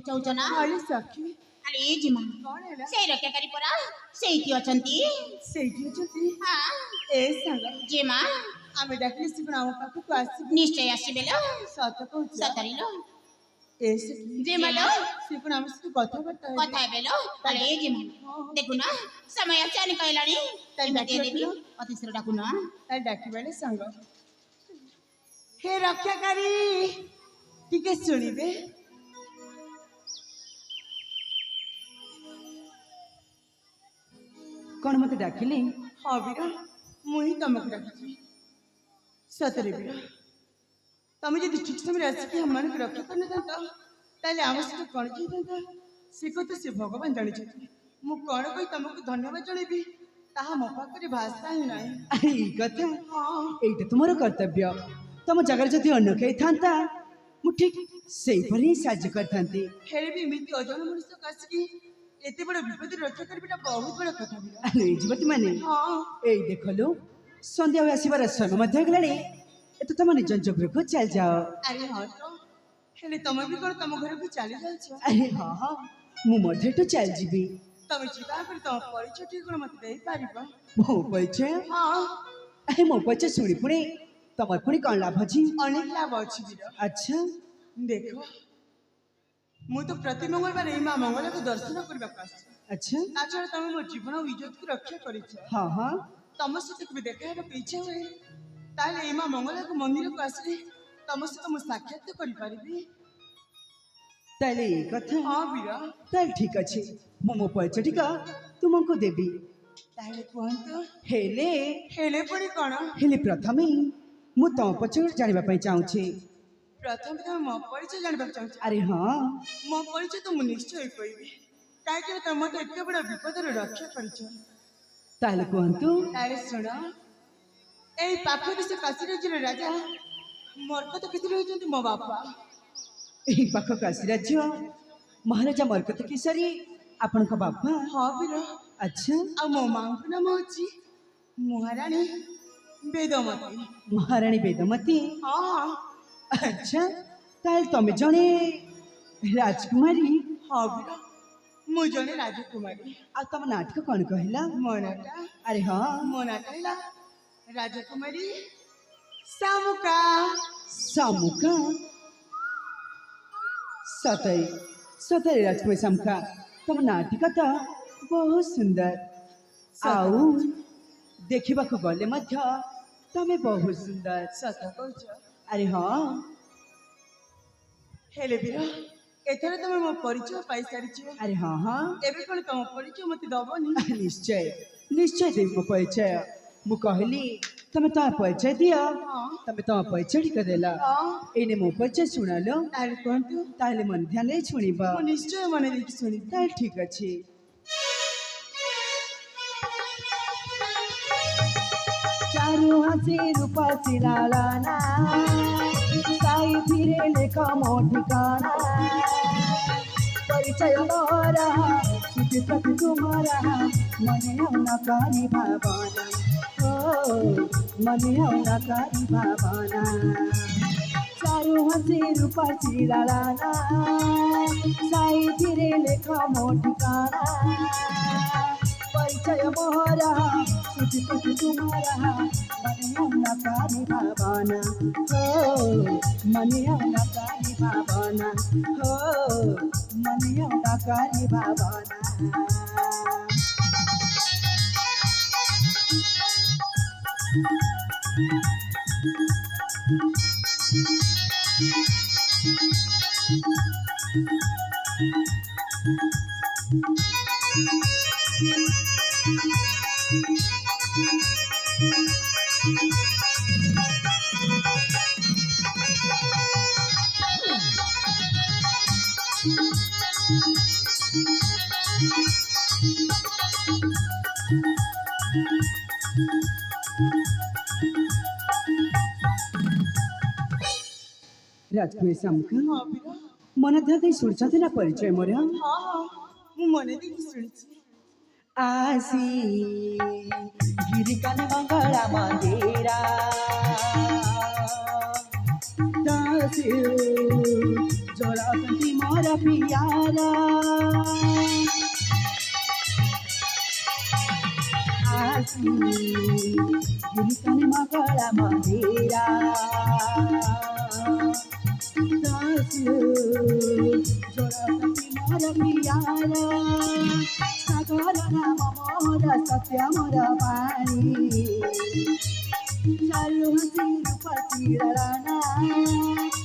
ଚାହୁଁଛ ନା? ଆରେ ସଖୀ ଆରେ ଜିମା କଣ ହେଲା? ସେଇ ରକ୍ଷାକାରୀ ପରା ସେଇଠି ଅଛନ୍ତି। ସେଇଠି ଅଛନ୍ତି? ହଁ ଏ ସାଙ୍ଗ ଜିମା ଆମେ ଡାକିଲେ ସେ କଣ ଆମ ପାଖକୁ ଆସିବେ? ନିଶ୍ଚୟ ଆସିବେ ଲୋ। ସତ କହୁଛ? ସତରେ ଲୋ। ଏ ସଖୀ ଜିମା ଲୋ ସେ କଣ ଆମ ସହିତ କଥାବାର୍ତ୍ତା ହେବେ? କଥା ହେବେ ଲୋ। ଆରେ ଜିମା ଦେଖୁନା ସମୟ ଚାଲି କହିଲାଣି। ତାହେଲେ ଏମିତି ଡାକିବା ଦେବି କିଲୋ? ଅତିଶୟ ଡାକୁନା। ତାହେଲେ ଡାକିବାଲେ ସାଙ୍ଗ। ହେ ରକ୍ଷାକାରୀ ଟିକେ ଶୁଣିବେ। କଣ ମତେ ଡାକିଲେ? ହଁ ବୀର ମୁଁ ହିଁ ତମକୁ ଡାକିଛି। ସତରେ ବୀର ତମେ ଯଦି ଠିକ ସମୟରେ ଆସିକି ଆମମାନଙ୍କୁ ରକ୍ଷା କରିନଥାନ୍ତ ତାହେଲେ ଆମ ସହିତ କଣ ହେଇଥାନ୍ତା ସେ କଥା ସେ ଭଗବାନ ଜାଣିଛନ୍ତି। ମୁଁ କଣ କହି ତମକୁ ଧନ୍ୟବାଦ ଜଣେଇବି ତାହା ମୋ ପାଖରେ ଭାଷା ହିଁ ନାହିଁ। ଆରେ ଏଇ କଥା, ହଁ ଏଇଟା ତୁମର କର୍ତ୍ତବ୍ୟ। ତମ ଜାଗାରେ ଯଦି ଅନ୍ୟ କେହି ଥାନ୍ତା ମୁଁ ଠିକ ସେଇପରି ହିଁ ସାହାଯ୍ୟ କରିଥାନ୍ତି। ହେଲେ ବି ଏମିତି ଅଜଣା ମଣିଷକୁ ଆସିକି ଏତେ ବଡ଼ ବିପଦରେ ରକ୍ଷା କରିବାଟା ବହୁତ ବଡ଼ କଥା ବୀର। ଆରେ ଯୁବତୀ ମାନେ ହଁ ଏଇ ଦେଖିଲୁ ସନ୍ଧ୍ୟା ହୋଇ ଆସିବାର ସମୟ ମଧ୍ୟ ହେଇଗଲାଣି। ଏତ ତମ ନିଜ ନିଜ ଗୃହକୁ ଚାଲିଯାଅ। ଆରେ ହଁ ତ ହେଲେ ତମେ ବି କଣ ତମ ଘରକୁ ଚାଲି ଯାଉଛ? ଆରେ ହଁ ହଁ ମୁଁ ମଧ୍ୟ ଏଠୁ ଚାଲିଯିବି। ତମେ ଯିବା ଆଗରୁ ତମ ପରିଚୟ ଟିକେ କଣ ମତେ ଦେଇପାରିବ? ମୋ ପରିଚୟ? ହଁ ଆରେ ମୋ ପରିଚୟ ଶୁଣି ପୁଣି ତମର ପୁଣି କଣ ଲାଭ ଅଛି? ଅନେକ ଲାଭ ଅଛି ବୀର। ଆଚ୍ଛା ଦେଖ ମୁଁ ତ ପ୍ରତି ମଙ୍ଗଳବାର ଏଇ ମା ମଙ୍ଗଳାକୁ ଦର୍ଶନ କରିବାକୁ ଆସୁଛି। ଆଚ୍ଛା ତା ଛଡ଼ା ତମେ ମୋ ଜୀବନ ଓ ଇଜ୍ଜତକୁ ରକ୍ଷା କରିଛ। ହଁ ହଁ ତମ ସହିତ କେବେ ଦେଖା ହେବାକୁ ଇଚ୍ଛା ହୁଏ ତାହେଲେ ଏଇ ମା ମଙ୍ଗଳାକୁ ମନ୍ଦିରକୁ ଆସିଲେ ତମ ସହିତ ମୁଁ ସାକ୍ଷାତ କରିପାରିବି। ତାହେଲେ ଏଇ କଥା। ହଁ ବୀର ତାହେଲେ ଠିକ ଅଛି ମୁଁ ମୋ ପରିଚୟ ଟିକ ତୁମକୁ ଦେବି। ତାହେଲେ କୁହନ୍ତୁ। ହେଲେ ହେଲେ ପୁଣି କଣ? ହେଲେ ପ୍ରଥମେ ମୁଁ ତମ ପରିଚୟ ଜାଣିବା ପାଇଁ ଚାହୁଁଛି। ପ୍ରଥମେ ତମେ ମୋ ପରିଚୟ ଜାଣିବାକୁ ଚାହୁଁଛ? ଆରେ ହଁ ମୋ ପରିଚୟ ତ ମୁଁ ନିଶ୍ଚୟ କହିବି କାହିଁକି ନା ତମେ ମତେ ଏତେ ବଡ଼ ବିପଦରୁ ରକ୍ଷା କରିଛ। ତାହେଲେ କୁହନ୍ତୁ। ତାହେଲେ ଶୁଣ ଏଇ ପାଖ ଦେଶ କାଶୀ ରାଜ୍ୟର ରାଜା ମର୍କତ କେଶରୀ ହେଉଛନ୍ତି ମୋ ବାପା। ଏହି ପାଖ କାଶୀ ରାଜ୍ୟ ମହାରାଜା ମରକତ କେଶରୀ ଆପଣଙ୍କ ବାପା? ହଁ ବୀର ଆଚ୍ଛା ଆଉ ମୋ ମାଙ୍କ ନାମ ହଉଛି ମହାରାଣୀ ବେଦମତୀ। ମହାରାଣୀ ବେଦମତୀ? ହଁ ଆଚ୍ଛା ତାହେଲେ ତମେ ଜଣେ ରାଜକୁମାରୀ? ହଁ ବୀର ମୁଁ ଜଣେ ରାଜକୁମାରୀ। ଆଉ ତମ ନାଟକ କଣ କହିଲା? ମୋ ନାଁଟା ଆରେ ହଁ ମୋ ନାଁଟା ହେଲା ରାଜକୁମାରୀ ଶାମୁକା। ଶାମୁକା? ସତରେ ସତରେ ରାଜକୁମାରୀ ଶାମୁକା ତମ ନାଟିକା ତ ବହୁତ ସୁନ୍ଦର। ଆଉ ଦେଖିବାକୁ ଗଲେ ମଧ୍ୟ ତମେ ବହୁତ ସୁନ୍ଦର। ସତ କହୁଛ? ଆରେ ହଁ ହେଲେ ବୀର ଏଥର ତମେ ମୋ ପରିଚୟ ପାଇସାରିଛ। ଆରେ ହଁ ହଁ ଏବେ କଣ ତମ ପରିଚୟ ମତେ ଦବନି? ନିଶ୍ଚୟ ନିଶ୍ଚୟ ଦେବି ମୋ ପରିଚୟ। ମୁଁ କହିଲି ତମେ ତମ ପରିଚୟ ଦିଅ। ହଁ ତମେ ତମ ପରିଚୟ ଟିକେ ଦେଲ। ହଁ ଏଇନେ ମୋ ପରିଚୟ ଶୁଣାଲୋ। ତାହେଲେ କୁହନ୍ତୁ। ତାହେଲେ ମନ ଧ୍ୟାନ ଦେଇ ଶୁଣିବ। ମୁଁ ନିଶ୍ଚୟ ମନେ ଦେଇକି ଶୁଣିବି। ତାହେଲେ ଠିକ ଅଛି। ଚାରୁ ହାସି ରୂପା ସିଲାଲାନା ସାଇଥିରେ ଲେଖ ମୋ ଠିକାନା ପରିଚୟ ମୋରା ସୁତି ପ୍ରତି ତୁମରା ମନେ ନକାରି ଭାବନା ଓ ମନେ ନକାରି ଭାବନା ଚାରୁ ହାସି ରୂପା ସିଲାଲାନା ସାଇଥିରେ ଲେଖ ମୋ ଠିକାନା परिचय मोहरा सुति सुति तुम्हारा मनिया नकारी भावना हो मनिया नकारी भावना हो मनिया नकारी भावना। ରାଜକୁମାରୀ ଶାମୁକା ହଁ ବୀର ମନ ଧ୍ୟାନ ଦେଇ ଶୁଣିଛନ୍ତି ନା ପରିଚୟ ମୋର? ହଁ ହଁ ମୁଁ ମନେ ଦେଇକି ଶୁଣିଛି। आसी गिरिकन मंगला मंदिरा दासियो जरासंती मोरा पियारा आसी गिरितने मगला मधेरा दासियो जरासंती मोरा पियारा सागर नाम मोरा सत्य मोरा पानी चालू हसी पति राना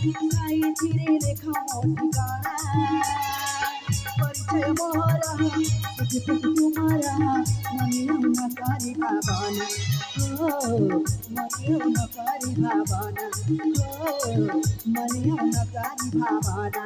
साई चिरे लेखा ठिकाना परिचय मोरा सुख तुम्हारा मनियो नकारी भावना ओ मनियो नकारी भावना ओ मनियो नकारी भावना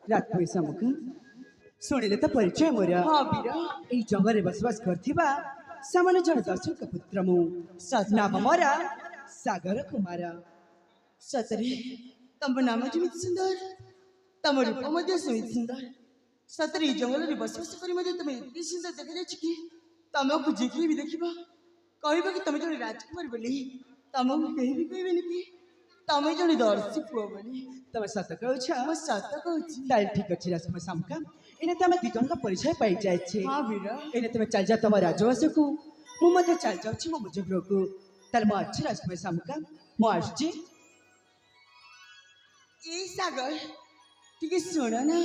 रात पैसा मुख शुणिले तो परिचय मोर हाँ वीर यही जंगल बसवास करथिबा सामान्य जन दर्शक पुत्र मु नाम मोर सागर कुमार सतरे तम नाम जेमिति सुंदर तम रूप मध्य समिति सुंदर सतरे जंगल में बसवास करी मध्य तुम एते सुंदर देखा जाछि कि तमको जिकि भी देखिबा कहबा कि तमे जने राजकुमार बोली तमको कहि भी कहबेनि कि तमे जने दर्शी पुओ बोली तम सत कहछ हम सत कहछि ताल ठीक अछि राजकुमार सामका इने तमे दिजन का परिचय पाई जाय छे हाँ वीर इने तमे चल जा तम राजवास को मु मते चल जाउछि मो मुजब्र को ताल म अछि राजकुमार सामका म आछि ए सागर टिके सुन ना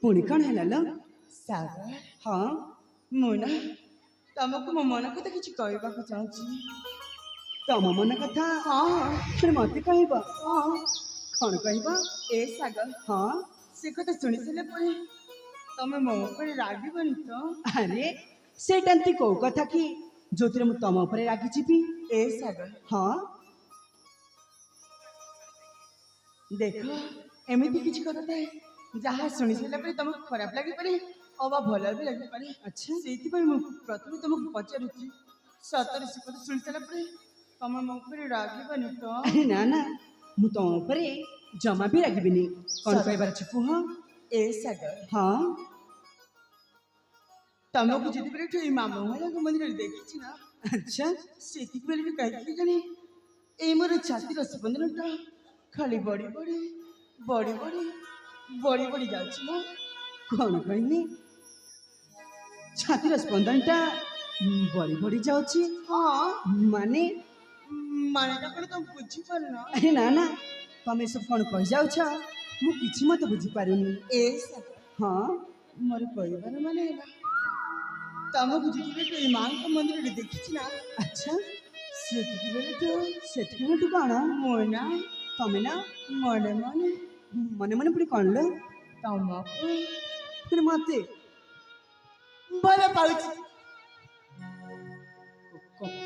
पुणी कण हैला ल सागर हां मुना तमको मो मन को किछि कहबा को चाहछि तम मन कथा हाँ फिर मते कहबा हाँ कौन कहबा ए सागर हां से कथा सुनि सले परे तमे मो पर रागिबनी तो अरे सेटंती को कथा की जोतिर मु तम ऊपर रागी छिपी ए सागर हां देखो एमिति किछि कथा थाए जहाँ सुनि सले परे तमको खराब लागि परे अबा भल भी लागि परे अच्छा सेति पय मु प्रथमे तमको पचारुछि सतर से कथा सुनि सले परे तमे मो पर रागिबनी तो अरे ना ना मु तम ऊपर जमा भी रागिबिनी कौन सत- कहबार छिपु हां ए सागर हां तमको जति परे ठई मामू वाला को मंदिर देखिछि ना अच्छा सेति बेले भी कहि जानी ए मोर छाती स्पंदनटा खाली बड़ी बड़ी बड़ी बड़ी बड़ी बड़ी जाउछि ना कौन कहनी छातीर स्पंदनटा बड़ी बड़ी जाउछि हाँ माने मानेटा कोन तुम बुझी पर ना अरे ना ना तमे सब कौन कह जाउछ मु किछि मत बुझी पारुनी ए सागर हां मोर कहबार माने ना तमको जति बेले ठई मां को मंदिर देखिछि ना अच्छा सेति बेले तो सेठकी मटु कौन मोना तमे ना मने मने मने मने पुरी कौन लो तमको फिर मते भल पाउछि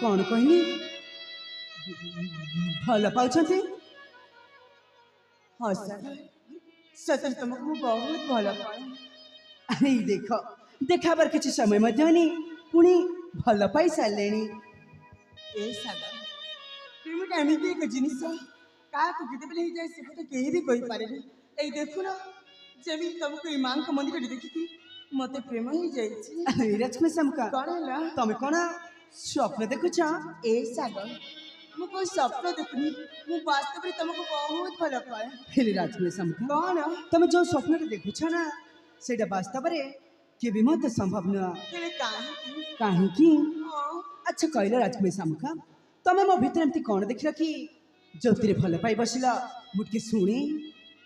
कौन कहनी भल पाउछथि हाँ सागर सतर तमको मु बहुत भल पाए अरे देख देखाबार किछि समय मध्यनी पुणी भल पाई सालेनी ए सागर प्रेमटा एमिति एक जिनिस काहाକୁ କେତେବେଳେ ହେଇଯାଏ ସେ କଥା କେହି ବି କହିପାରେନି ଏଇ ଦେଖୁନ ଯେମିତି ତମକୁ ଏଇ ମାଙ୍କ ମନ୍ଦିରରେ ଦେଖିକି ମତେ ପ୍ରେମ ହେଇଯାଇଛି अरे राजकुमार सामका କଣ ହେଲା तमे कौन स्वप्न देखुछ ଏ ସାଗର ମୁଁ କୋଉ ସ୍ୱପ୍ନ ଦେଖୁନି ମୁଁ ବାସ୍ତବରେ ତମକୁ ବହୁତ ଭଲ ପାଏ फिर राजकुमार सामका କଣ तमे जो स्वप्न देखुछ ना सेटा वास्तव रे केबे मत संभव न ହେଲେ କାହିଁକି काहे की ହଁ अच्छा कहला राजकुमार सामका तमे मो भीतर एमती कौन देखिल कि ज्योतिर भल पाई बसिला मुटके शुणी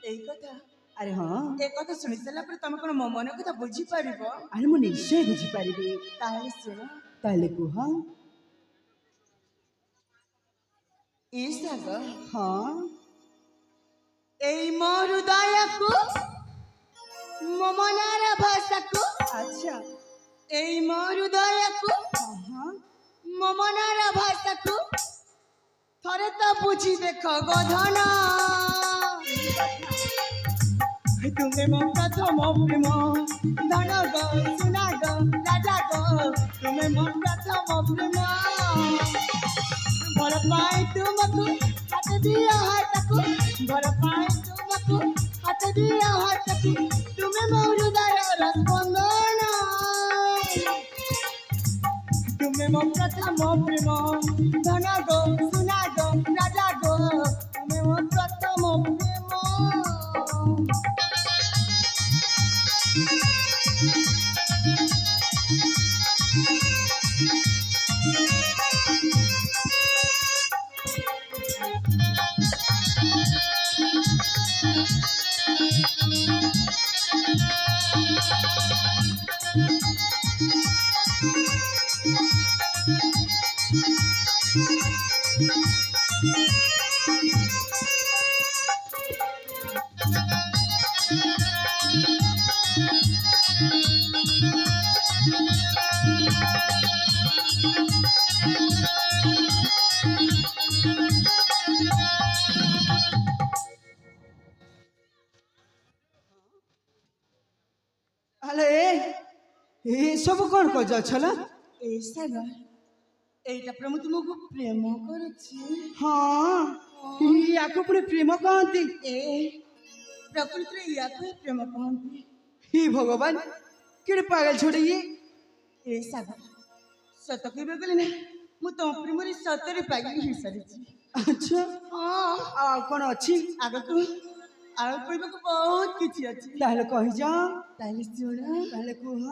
ଏଇ କଥା अरे हाँ ଏ କଥା ଶୁଣି ସାରିଲା ପରେ ତମେ କଣ ମୋ ମନ କଥା ବୁଝିପାରିବ अरे मु निश्चय बुझी पारिबी ତାହେଲେ ଶୁଣ ताले कुह ଏ ସାଗର हाँ ଏଇ ମୋ ହୃଦୟକୁ ମୋ ମନର ଭାଷାକୁ ଆଚ୍ଛା ଏଇ ମୋ ହୃଦୟକୁ ହଁ ମୋ ମନର ଭାଷାକୁ ଥରେ ତ ବୁଝି ଦେଖ ଗୋଧନ ତୁମେ ମୋ ପ୍ରଥମ ପ୍ରେମ ଧନ ଗো ସୁନା ଗো ରାଜା ଗো ତୁମେ ମୋ ପ୍ରଥମ ପ୍ରେମ ଭଲ ପାଏ ତୁମକୁ ହାତ ଦିଅ ହାତକୁ ଭଲ ପାଏ ତୁମକୁ ହାତ ଦିଅ ହାତକୁ ତୁମେ ମୋ ହୃଦୟର ସ୍ପନ୍ଦନ ତୁମେ ମୋ ପ୍ରଥମ ପ୍ରେମ ଧନ ଗো ସୁନା ଗো ରାଜା ଗো ତୁମେ ମୋ ପ୍ରଥମ ପ୍ରେମ ଆଲେ ଏସବୁ କ'ଣ କରିଯାଉଛଲା ଏ ସାଗର ଏଇଟା ପ୍ରେମ ତୁମକୁ ପ୍ରେମ କରୁଛି ହଁ ୟାକୁ ପୁଣି ପ୍ରେମ କହନ୍ତି ଏ ପ୍ରକୃତିରେ ୟାକୁ ପ୍ରେମ କହନ୍ତି ହି ଭଗବାନ କେଡ଼େ ପାଗଳ ଛୋଟେ ଇଏ ଏ ସାଗର ସତ କହିବାକୁ ଗଲେ ନା ମୁଁ ତମ ପ୍ରେମରେ ସତରେ ପାଗଳ ହେଇସାରିଛି ଆଚ୍ଛା ହଁ ଆଉ କ'ଣ ଅଛି ଆଗକୁ ଆଉ କହିବାକୁ ବହୁତ କିଛି ଅଛି ତାହେଲେ କହିଯାଅ ତାହେଲେ ଶୁଣ ତାହେଲେ କୁହ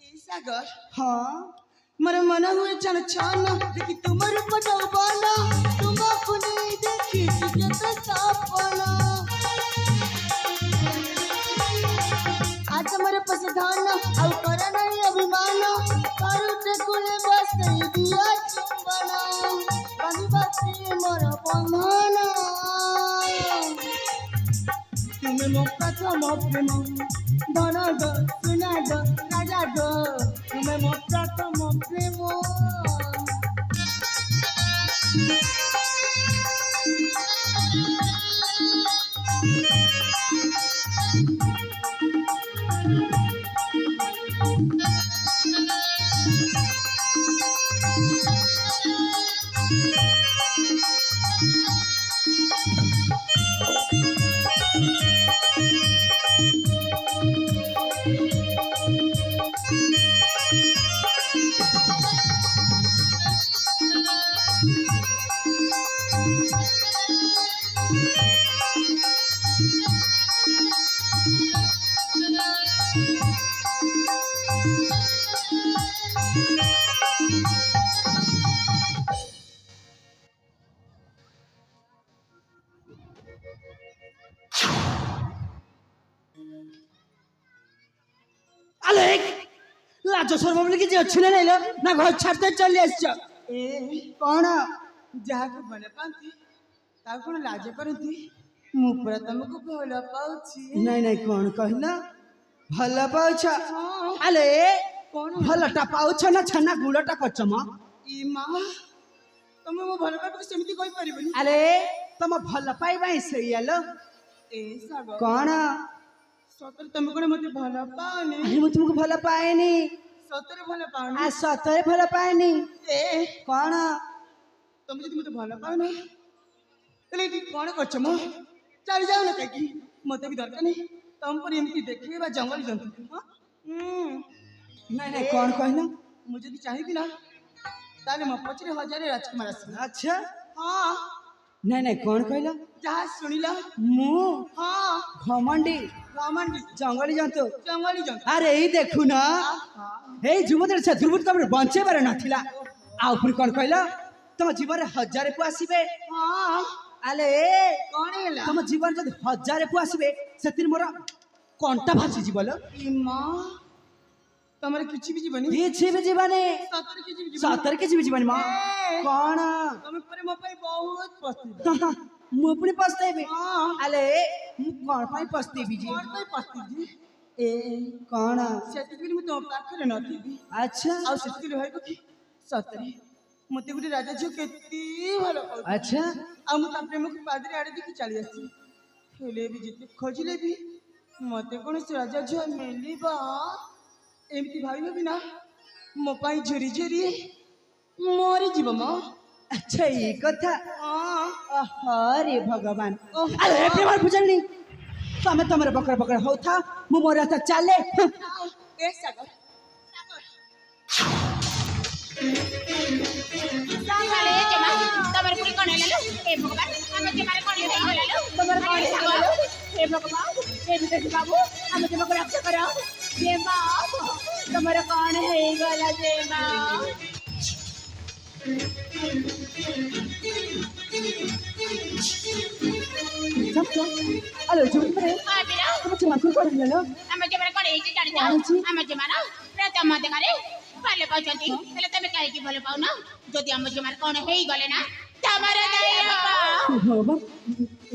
ଏ ସାଗର ହଁ ମୋର ମନ ହୁଏ ଛନ ଛନ ଦେଖି ତୁମ ରୂପ ଯୌବନ ତୁମକୁ ନେଇ ଦେଖିଛି କେତେ ସପନ ଆଜ ମୋର ପଶୁଧନ ଆଉ କର ନାହିଁ ଅଭିମାନ କରୁଛେ କୁଳେ ବସେଇ ଦିଅ ଚୁମ୍ବନ ବାନ୍ଧିବା ମୋର ବନ୍ଧନ ତୁମେ ମୋ ପ୍ରଥମ ପ୍ରେମ ଧନ ଗো ସୁନା ଗো ରାଜା ଗো ତୁମେ ମୋ ପ୍ରଥମ ପ୍ରେମ আলে লাজ সর্ব বলে কিছু ଅଛି ନା ନାଇଲ ନା ଘର ଛାଡିତେ ଚାଲି ଆସିଛ ଏ କ'ଣ ଯାହାକୁ ଭଲ ପାଆନ୍ତି ତାକୁ କ'ଣ ଲାଜ କରନ୍ତି ମୁଁ ପୁରା ତମକୁ ଭଲ ପାଉଛି ନାଇଁ ନାଇଁ କ'ଣ କହିଲ ଭଲ ପାଉଛ ହଁ ଆଲେ କ'ଣ ଭଲଟା ପାଉଛ ନା ଛେନା ଗୁଡ଼ଟା କରୁଛ ମ ଇ ମା ତମେ ମୋ ଭଲ ପାଇବାକୁ ସେମିତି କହିପାରିବନି ଆରେ ତମ ଭଲ ପାଇବା ହିଁ ସେଇଆ ଲୋ ଏ ସାଗର କ'ଣ ସତରେ ତମେ କ'ଣ ମତେ ଭଲ ପାଅନି ଆରେ ମୁଁ ତୁମକୁ ଭଲ ପାଏନି ସତରେ ଭଲ ପାଅନି ଆ ସତରେ ଭଲ ପାଏନି ଏ କ'ଣ ତମେ ଯଦି ମତେ ଭଲ ପାଉନ ତାହେଲେ ଏଠି କ'ଣ କରୁଛ ମ ଚାଲି ଯାଉନ କାହିଁକି ମତେ ବି ଦରକାର ନାହିଁ ତମ ପରି ଏମିତି ଦେଖେଇବା ଜଙ୍ଗଲ ଜନ୍ତୁ ହଁ ନାଇଁ ନାଇଁ କ'ଣ କହିଲ ମୁଁ ଯଦି ଚାହିଁବି ନା ତାହେଲେ ମୋ ପଛରେ ହଜାରେ ରାଜକୁମାର ଆସିବେ ଆଚ୍ଛା ହଁ ନାଇଁ ନାଇଁ କ'ଣ କହିଲ ଯାହା ଶୁଣିଲ ମୁଁ ହଁ ଘମଣ୍ଡି ଘମଣ୍ଡି ଜଙ୍ଗଲି ଜନ୍ତୁ ଜଙ୍ଗଲି ଜନ୍ତୁ ଆରେ ଏଇ ଦେଖୁନ ଏଇ ଯୁବତୀର ସେ ଦୁର୍ବୃତ୍ତ ଭାବରେ ବଞ୍ଚେଇବାର ନଥିଲା ଆଉ ପୁଣି କ'ଣ କହିଲ ତମ ଜୀବନରେ ହଜାରେ ପୁଅ ଆସିବେ ହଁ ଆଲେ କ'ଣ ହେଲା ତମ ଜୀବନ ଯଦି ହଜାରେ ପୁଅ ଆସିବେ ସେଥିରେ ମୋର କଣ୍ଟା ଭାସିଯିବ ଲୋ ଇ ମା ତମର କିଛି ବି ଯିବନି କିଛି ବି ଯିବନି ସତରେ କିଛି ବି ଯିବନି ସତରେ କିଛି ବି ଯିବନି ମା କ'ଣ ତମେ ପରେ ମୋ ପାଇଁ ବହୁତ ପସ୍ତିବ ମୁଁ ପୁଣି ପସ୍ତେଇବି ହଁ ଆଲେ ମୁଁ କ'ଣ ପାଇଁ ପସ୍ତେଇବି ଯେ କ'ଣ ପାଇଁ ପସ୍ତିବି ଏ କଣ? ସେତିକି ମୁଁ ତମ ପାଖରେ ନଥିବି ଆଚ୍ଛା ଆଉ ସେତିକି ଭାଇ କି ସତରେ ମତେ ଗୋଟେ ରାଜା ଝିଅ କେତେ ଭଲ ପାଉଛି ଆଚ୍ଛା ଆଉ ମୁଁ ତା ପ୍ରେମକୁ ପାଦରେ ଆଡ଼େ ଦେଖି ଚାଲି ଆସିଛି ହେଲେ ବି ଯେତେ ଖୋଜିଲେ ବି ମତେ କୌଣସି ରାଜା ଝିଅ ମିଳିବ ଏମିତି ଭାବି ନା ମୋ ପାଇଁ ଝୁରି ଝୁରି ମରିଯିବ ମ ଆଚ୍ଛା ଏଇ କଥା। ହଁ ହରେ ଭଗବାନ ଓହୋ। ଆରେ ପ୍ରେମ ବୁଝାଣି ତମେ ତମର ବକର ବକର ହଉଥା ମୁଁ ମୋର ରାସ୍ତା ଚାଲେ। ଏ ସାଗର କାଳେ ଜମା ତମର ପୁଣି କଣ ହେଲା ଲୋ ଏ ଭଗବାନ ଆମେ ଜମାରେ କଣ ହେଇଗଲା ଲୋ ତମର କଣ ହେଇଗଲା ଲୋ ଏ ଭଗବାନ ଏ ବିଦେଶ ବାବୁ ଆମେ ଜମାକୁ ରକ୍ଷା କର ଯେ ମା ତମର କଣ ହେଇଗଲା ଯେ ମା ଆଲୋ ଯୋଉପରେ ଆବିରା ତମେ ଜମାକୁ କଣ ହେଲା? ଆମେ ଜମାରେ କଣ ହେଇଛି ଜାଣିଛ ଆମେ ଜମାର ରାତ ମଧ୍ୟକାରେ ଭଲ ପାଉଛନ୍ତି ହେଲେ ତମେ କାହିଁକି ଭଲ ପାଉନ ଯଦି ଆମ ଜମାରେ କଣ ହେଇଗଲେ ନା ତମର बाबा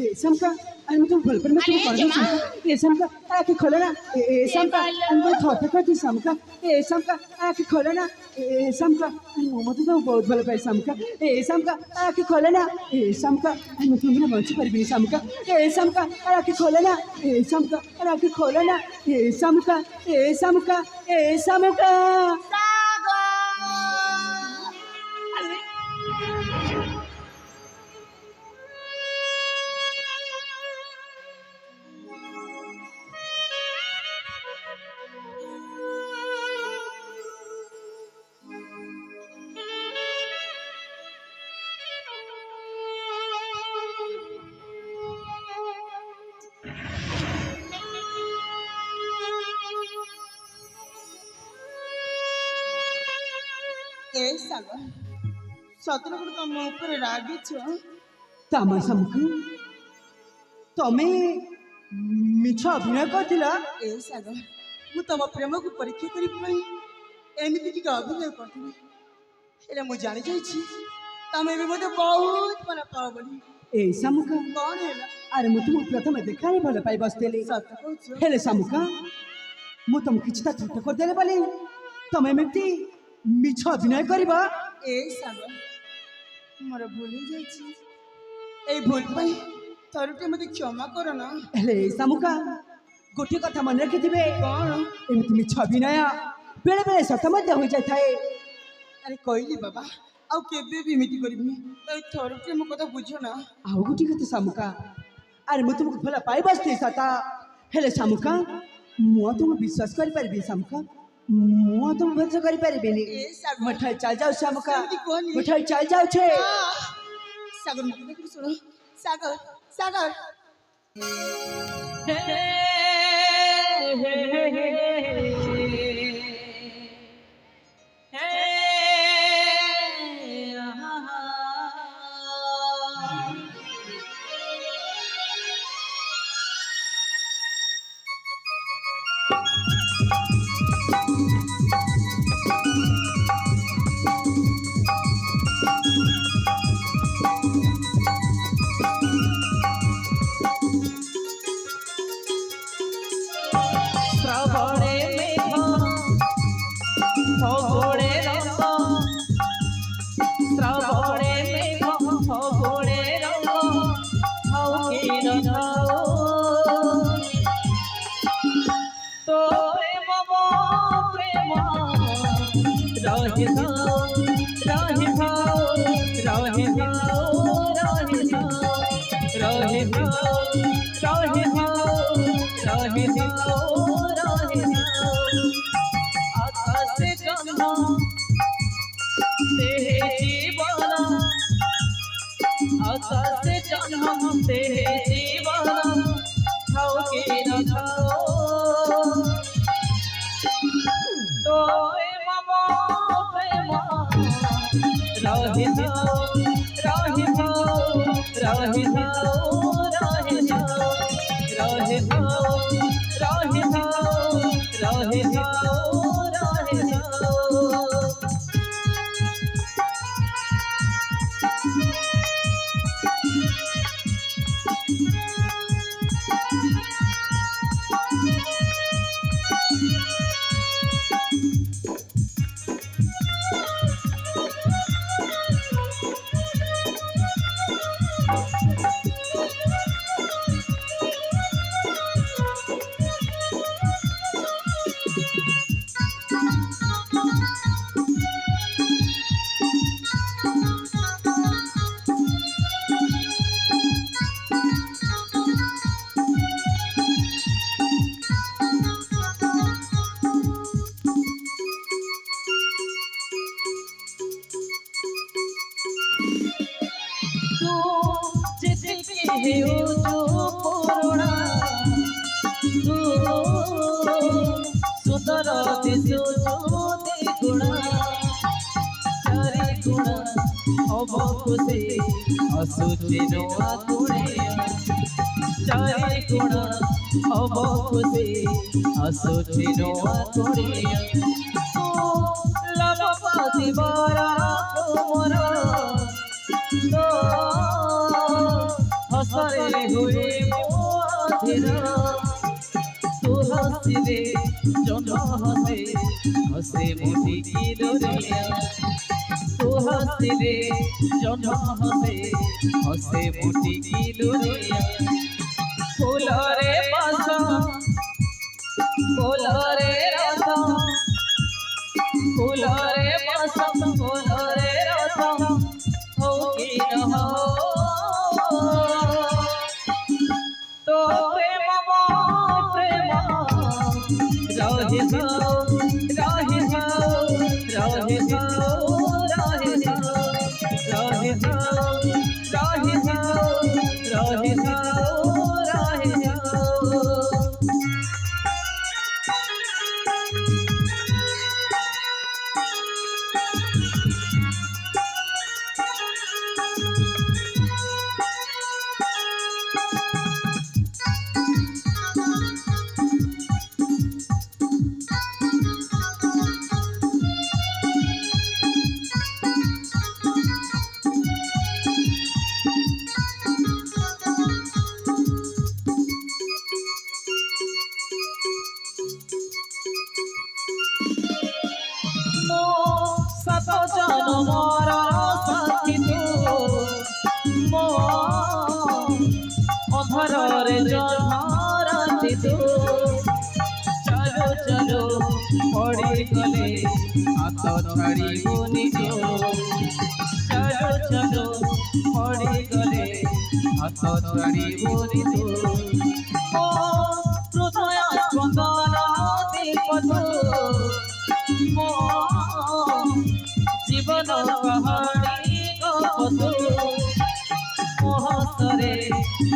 ये समका আমি তো ভুল করে তুমি করে দিছি ये समका কি খোলে না ये समका আমি তো থতে করছি समका ये समका কি খোলে না ये समका মতে তো বহুত ভালো পাই समका ये समका কি খোলে না ये समका আমি তুমি বঞ্চি পারবি समका ये समका কি খোলে না ये समका কি খোলে না ये समका ये समका ये समका ଏ ସାଗର ସତରେ ଗୋଟେ ତମ ଉପରେ ରାଗିଛ ତମ ସମକୁ ତମେ ମିଛ ଅଭିନୟ କରିଥିଲ। ଏ ସାଗର ମୁଁ ତମ ପ୍ରେମକୁ ପରୀକ୍ଷା କରିବା ପାଇଁ ଏମିତି ଟିକେ ଅଭିନୟ କରିଥିଲି ହେଲେ ମୁଁ ଜାଣିଯାଇଛି ତମେ ଏବେ ମୋତେ ବହୁତ ଭଲ ପାଅ ବୋଲି। ଏ ସମୁଖ କଣ ହେଲା ଆରେ ମୁଁ ତୁମକୁ ପ୍ରଥମେ ଦେଖାରେ ଭଲ ପାଇ ବସିଥିଲି ସତ କହୁଛ ହେଲେ ସମୁଖ ମୁଁ ତମକୁ କିଛି ତା ଥଟ୍ଟା କରିଦେଲେ ବୋଲି ତମେ ଏମିତି ମିଛ ଅଭିନୟ କରିବ। ଏ ସାଗର ମୋର ଭୁଲ ହେଇଯାଇଛି ଏଇ ଭୁଲ ପାଇଁ ଥରୁଟେ ମୋତେ କ୍ଷମା କର ନା। ହେଲେ ସମୁଖ ଗୋଟିଏ କଥା ମନେ ରଖିଥିବେ କଣ ଏମିତି ମିଛ ଅଭିନୟ ବେଳେ ବେଳେ ସତ ମଧ୍ୟ ହୋଇଯାଇଥାଏ। ଆରେ କହିଲି ବାବା ଆଉ କେବେ ବି ଏମିତି କରିବିନି ଏଇ ଥରୁଟେ ମୋ କଥା ବୁଝ ନା। ଆଉ ଗୋଟିଏ କଥା ସମୁଖ ଆରେ ମୁଁ ତୁମକୁ ଭଲ ପାଇ ବସିଥିଲି ସତ ହେଲେ ସମୁଖ ମୁଁ ତୁମକୁ ବିଶ୍ୱାସ କରିପାରିବି ସମୁଖ ମୁଁ ତୁମକୁ ଭରସା କରିପାରିବିନି। ଏ ସାଗର ମଠାଇ ଚାଲି ଯାଉ ସମୁଖ ସେମିତି କୁହନି। ମଠାଇ ଚାଲି ଯାଉଛେ ସାଗର ମୋତେ ଦେଖି ଶୁଣ ସାଗର ସାଗର শ্রাবণে মেঘ ফগুড়ে রঙ্গ শ্রাবণে মেঘ ফগুড়ে রঙ্গ হৌকির ঢাও তোরে মম প্রেম রহি থাও রহি থাও রহি থাও রহি থাও রহি থাও রহি থাও রহি থাও আকাশে জন্ম দেহে জীবন আকাশে জন্ম দেহে জীবন খাও কি না খাও তোয় মম প্রেম রহি থাও রহি থাও রহি থাও রহি থাও রহি থাও রহি থাও রহি থাও রহি থাও ହେଉଛୁ ପୁରୁଣା ତୁ ସୁନ୍ଦର ଦିଶୁଛୁ ଦ୍ୱିଗୁଣା ଚାରି ଗୁଣା ହବ ଖୁସି ଆସୁଛି ନୂଆ କୁଣିଆ ଚାରି ଗୁଣା ହବ ଖୁସି ଆସୁଛି ନୂଆ କୁଣିଆ ତୁ ଲାଭ ପାଉଥିବାର ତୁମର তো হসরে হুয়ে মোধির তু হসিলে জন হসে হসে মুটিকি দরিয়া তু হসিলে জন হসে হসে মুটিকি দরিয়া ফুলরে পাশ ফুলরে রস ফুলরে পাশ ফুলরে রস তো প্রেম প্রেম রহে রহে রহে রহে রহে রহে রহে সাত জনমর সাথী তু মো অধରରେ জন্মরাতি তু চলো চলো পড়িগলে হাত ছাড়িবনি তো চলো চলো পড়িগলে হাত ছাড়িবনি তো ও হৃদয় স্পন্দন দীপতু মো জীবন কাহাণী গপতু মহসরে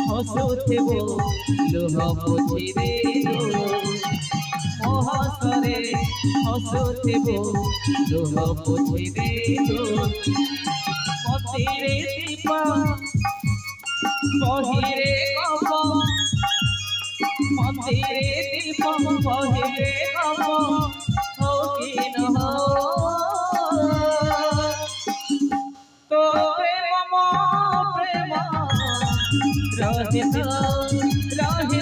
হসুথিব লুহ পুছিরে মহসরে হসুথিব লুহ পুছিরে মতিরে দীপ বহিরে গপ মতিরে দীপ বহিরে গপ হো কি নহ তো প্রেম প্রেম রহে রহে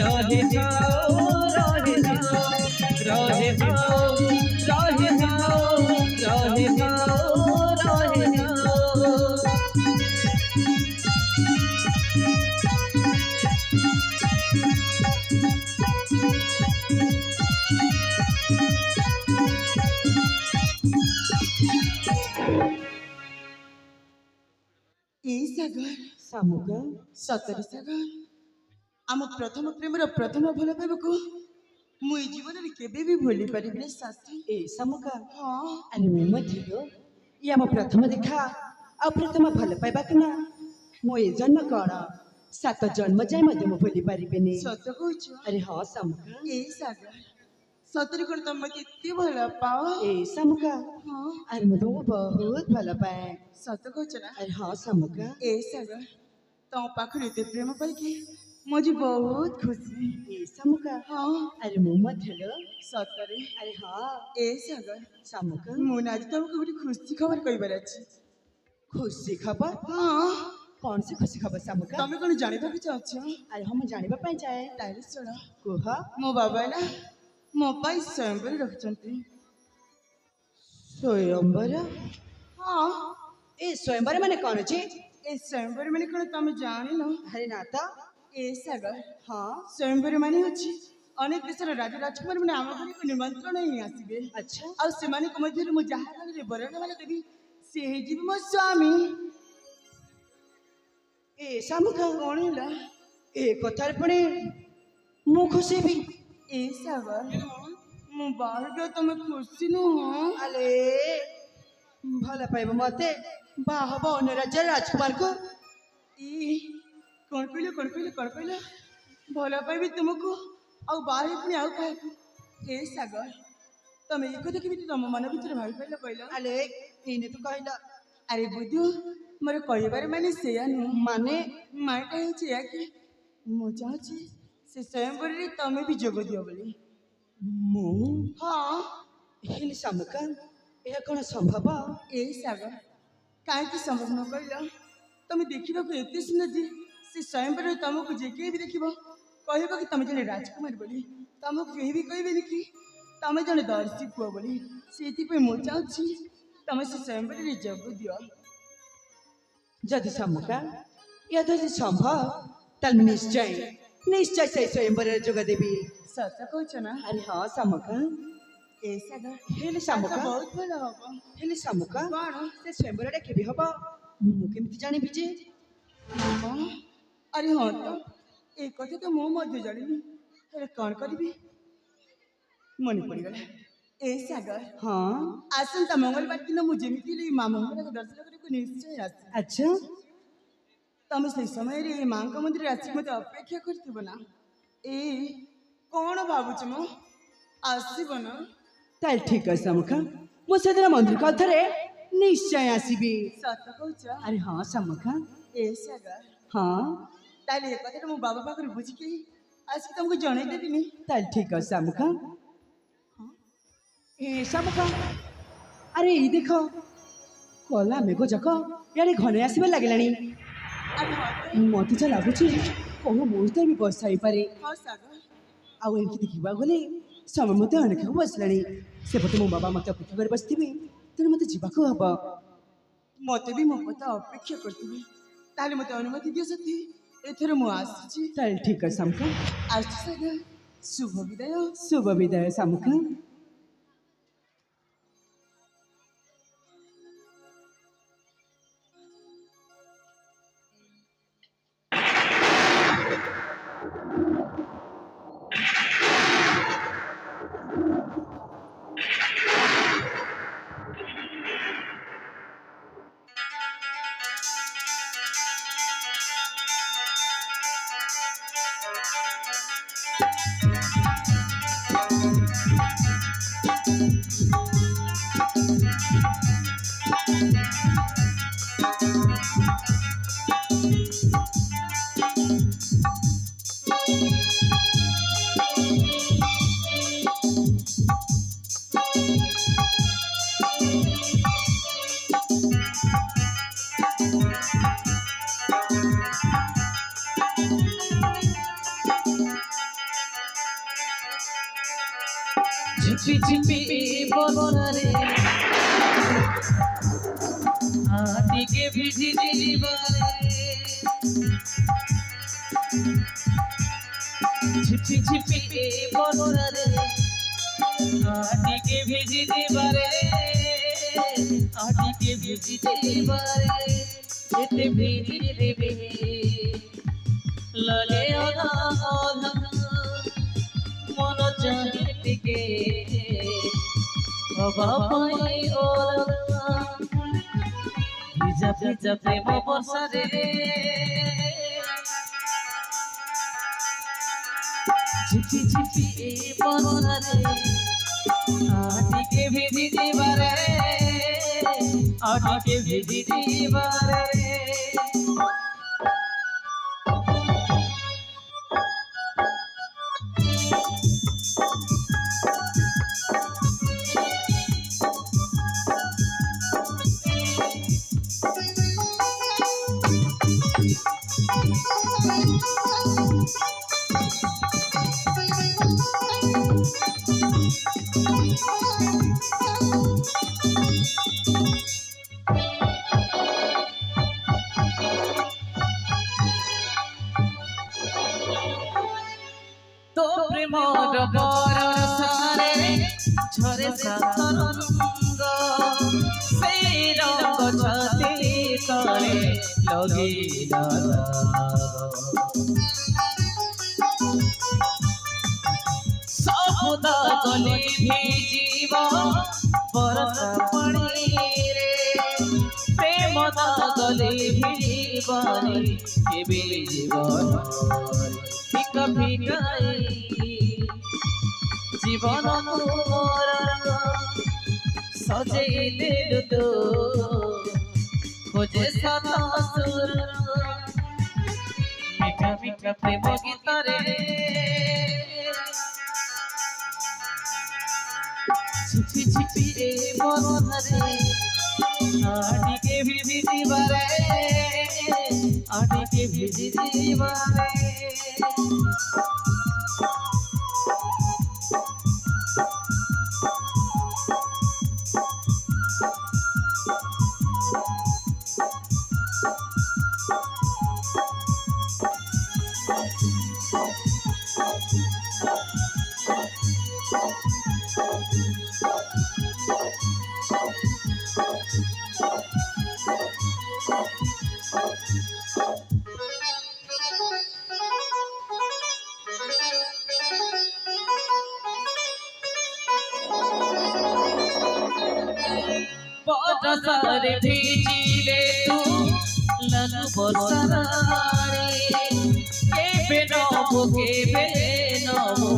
রহে রহে রহে রহে রহে রহে এই সাগর শামুকা ସତରେ ସାଗର ଆମ ପ୍ରଥମ ପ୍ରେମର ପ୍ରଥମ ଭଲ ପାଇବାକୁ ମୁଁ ଏ ଜୀବନରେ କେବେ ବି ଭୁଲି ପାରିବିନି ଶାସ୍ତ୍ରୀ। ଏ ଶାମୁକା ହଁ ଆରେ ମୁଁ ମଧ୍ୟ ଇଏ ଆମ ପ୍ରଥମ ଦେଖା ଆଉ ପ୍ରଥମ ଭଲ ପାଇବା କିନା ମୋ ଏ ଜନ୍ମ କ'ଣ 7 ଜନ୍ମ ଯାଏ ମଧ୍ୟ ମୁଁ ଭୁଲି ପାରିବିନି। ସତ କହୁଛ ଆରେ ହଁ ଶାମୁକା এই ସାଗର ସତରେ କ'ଣ ତମେ ମତେ ଏତେ ଭଲ ପାଅ? ଏ ଶାମୁକା ହଁ ଆରେ ମୁଁ ତୁମକୁ ବହୁତ ଭଲ ପାଏ। ସତ କହୁଛ ନା? ଆରେ ହଁ ଶାମୁକା ଏ ସାଗର ତମ ପାଖରେ ଏତେ ପ୍ରେମ ପାଇକି ମୁଁ ଆଜି ବହୁତ ଖୁସି। ଏ ଶାମୁକା ହଁ ଆରେ ମୁଁ ମଧ୍ୟ ସତରେ ଆରେ ହଁ ଏ ସାଗର ଶାମୁକା ମୁଁ ନା ଆଜି ତମକୁ ଗୋଟେ ଖୁସି ଖବର କହିବାର ଅଛି। ଖୁସି ଖବର ହଁ କ'ଣ ସେ ଖୁସି ଖବର ଶାମୁକା? ତମେ କ'ଣ ଜାଣିବାକୁ ଚାହୁଁଛ? ଆରେ ହଁ ମୁଁ ଜାଣିବା ପାଇଁ ଚାହେଁ। ତାହେଲେ ଶୁଣ କୁହ। ମୋ ବାବା ନା ମୋ ପାଇଁ ସ୍ୱୟଂବର ରଖିଛନ୍ତି। ସ୍ୱୟଂବର ହଁ ଏ ସ୍ୱୟଂବର ମାନେ କ'ଣ ଯେ? ଏ ସ୍ୱୟଂବର ମାନେ କ'ଣ ତମେ ଜାଣିନ? ଆରେ ନା ତ ଏ ସାଗର ହଁ ସ୍ୱୟଂବର ମାନେ ହେଉଛି ଅନେକ ଦେଶର ରାଜା ରାଜକୁମାର ମାନେ ଆମ ଘରକୁ ନିମନ୍ତ୍ରଣ ହିଁ ଆସିବେ। ଆଚ୍ଛା ଆଉ ସେମାନଙ୍କ ମଧ୍ୟରୁ ମୁଁ ଯାହା ଘରରେ ବରଣମାଳ ଦେବି ସେ ହେଇଯିବ ମୋ ସ୍ୱାମୀ। ଏ ଶାମୁକା କ'ଣ ହେଲା? ଏ କଥାରେ ପୁଣି ମୁଁ ଖୁସି ହେବି। ଏ ସାଗର ମୁଁ ବାହାଘର ତମେ ଖୁସି ନୁହଁ? ଆଲେ ଭଲ ପାଇବ ମତେ ବାହା ହବ ଅନ୍ୟ ରାଜ୍ୟର ରାଜକୁମାରକୁ। ଏ ई कौन कहलो भल पाइबी तुमको आउ बाहर पुणी आउ काहे ए सागर तमे एक कथा केमिति तम मन भितर भाबी पाइल कहलो अरे इने तो कहला अरे बुद्धू मोर कहबार माने सेया नु माने माटा है या कि मु चाहूँ से स्वयंवर तमे भी जोग दियो बोली मु हाँ हेले शामुका यह कौन संभव ए सागर कहीं संभव न कहल तुम देखा एत सुंदर जे से स्वयंवर तुमको जे भी देख कह कि तुम जन राजकुमार बोली तुमको कहीं भी कहे कि तुम जन दर्शी पुआ बोली से मुझे चाहूँ तुम से स्वयंवर जोग दियो जदि शामुका यह तो संभव तल निश्चय निश्चय से स्वयंवर जोग देवी सत कह ना अरे हाँ शामुका ए सागर हेले शामुका बहुत भल हम हेले शामुका कौन से स्वयंवर केबे हबा मु केमिति जानिबि जे अरे हाँ तो एक कथा तो मो मध्य जानी अरे कौन करी मन पड़गला ए सागर हाँ आसंता मंगलवार दिन मुझे माँ मंगला को दर्शन करने निश्चय आस अच्छा तुम से समय रे माँ का मंदिर आसिक मत अपेक्षा करथिब ना ए कौन भावुच मो आसीब ना ताल ठीक है शामुका मु सेदिन मंदिर कथरे निश्चय आसीबी सत कहूच अरे हाँ शामुका ए सागर हाँ ताले एक कथा मो बाबा पाखर बुझिके आज तुमको जणै देबिनी ताल ठीक है शामुका ए शामुका अरे ये देखो कला मेघ जक यारे घने आसबे लागलानी अरे हाँ मते जा लागुची कोनो मुहूर्त भी बस जाई पारे हाँ सागर आउ एमती देखा गले समय मत अनेक बसलानी सेपटे मो बाबा मत अपेक्षा कर बसथिबे तेणु मत जीवाको हब मत भी मो पता अपेक्षा करथिबी ताले मते अनुमति दियो सती एथर मु आसी चल ठीक है शामुका आज सागर शुभ विदाय शुभ विदाय शामुका झिपी झिपी बरसारे आदिके भिजी जीवारे झिपी झिपी बरसारे आदिके भिजी जीवारे आदिके भिजी जीवारे एते भिजी देबे लगे ओधा ओधा मन चाहते बाबाई ओरा भिजा भिजा प्रेम बरसा रे झिपी झिपी बरसा रे आदिके भिजी दीवारे आदिके भिजी दीवारे तो प्रेमर बरसारे झरे सातरंग सेई रंग छाती तले लगिला सबदा गले भिजिब बरसा पानी रे प्रेम दा गले भिजिब বারে কেবে জীবন ফিকা ফিকাই জীবন মোর সজেই দিল তো খোঁজে সাতা সুর মিঠা মিঠা প্রেম গীতারে ছিপি ছিপি এ বর্ষারে আটিকে ভিজি দিবারে আটিকে ভিজি দিবারে बरसारे भीजिले तू लगु बरसारे के बेनबो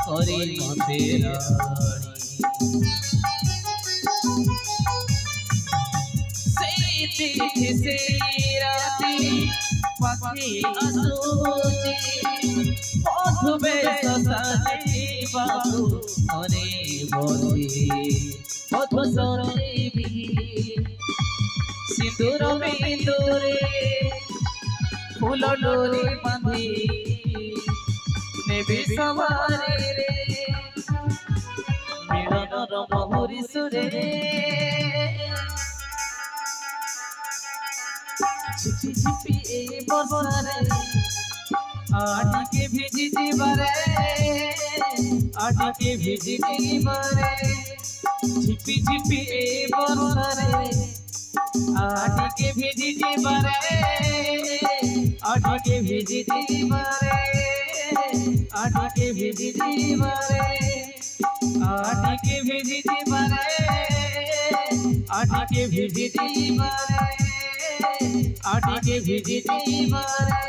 करे मंदिरानी से तिथि से राती पाखी असोचे मधुबे ससाने बाबू अरे बोले मधुसरे सिंदूर बिंदुरे फूल डोरी बांधी नेबे सवारे रे मिलनर महुरी सुरे छिपी छिपी ए बरसारे आटिके भिजी दिबारे आटिके भिजी दिबारे छिपी छिपी ए बरसारे आटिके भिजी दिबारे आटिके भिजी दिबारे आटिके भिजी दिबारे आटिके भिजी दिबारे आटिके भिजी दिबारे आटिके भिजी दिबारे